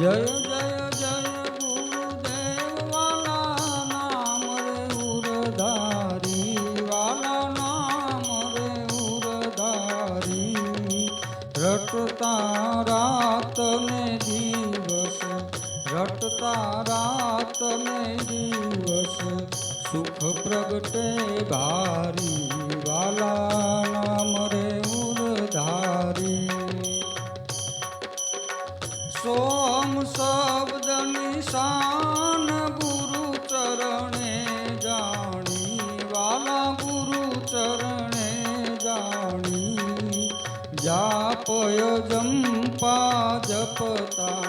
જય જય જય ગુરુદેવ વાલા નામ રે ઉરધારી વાલા નામ રે ઉરધારી રટતા રાત ને દિવસ રટતા રાત ને દિવસ સુખ પ્રગટે ભારી વાલા નામ રે ઉરધારી સોમ શબ્દ નિશાન ગુરુ ચરણે જાણી વાલા ગુરુ ચરણે જાણી જાપય જંપા જપતા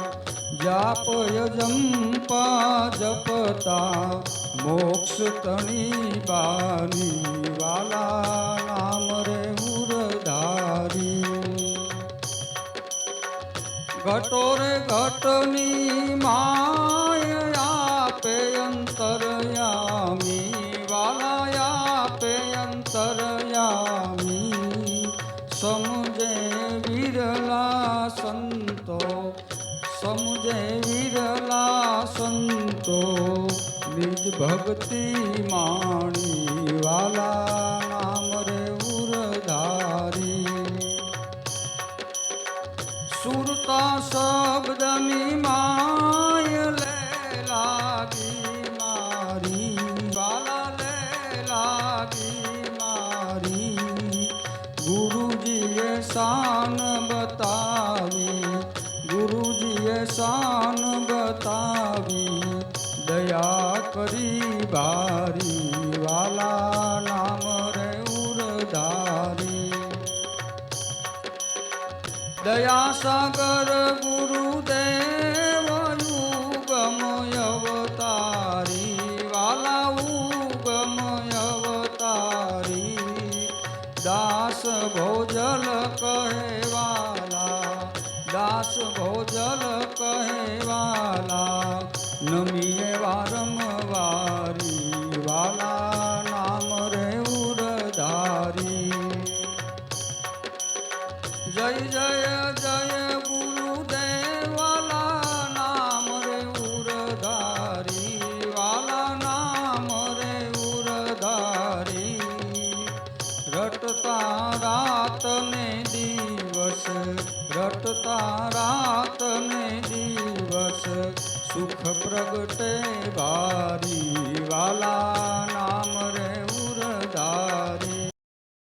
જાપય જંપા જપતા મોક્ષ તણી બાની વાલા નામ રે ઉરધારી ઘટોરે ઘટની માય આપે અંતરયામી વાલા આપે અંતરયામી સમજે વિરલા સંતો સમજે વિરલા સંતો નિજ ભક્તિ માણી વાલા નામ રે ઉરધારી સુરતા શબ્દની માય લે લાગી મારી વાલા લે લાગી મારી ગુરુજીએ શાન બતાવી ગુરુજીએ શાન બતાવી દયા કરી ભારી વાલા નામ રે ઉરધારી દયા સાગર ગુરુદેવ યુગમ અવતારી વાલા ઉગમ અવતારી દાસ ભોજલ કહેવાલા દાસ ભોજલ કહેવાલા નમીએ વારંવારી વાલા નામ રે ઉરધારી જય જય જય ગુરુદેવ વાલા નામ રે ઉરધારી વાલા નામ રે ઉરધારી રટતા રાત ને દિવસ રટતા રાત ને દિવસ સુખ પ્રગટે ભારી વાલા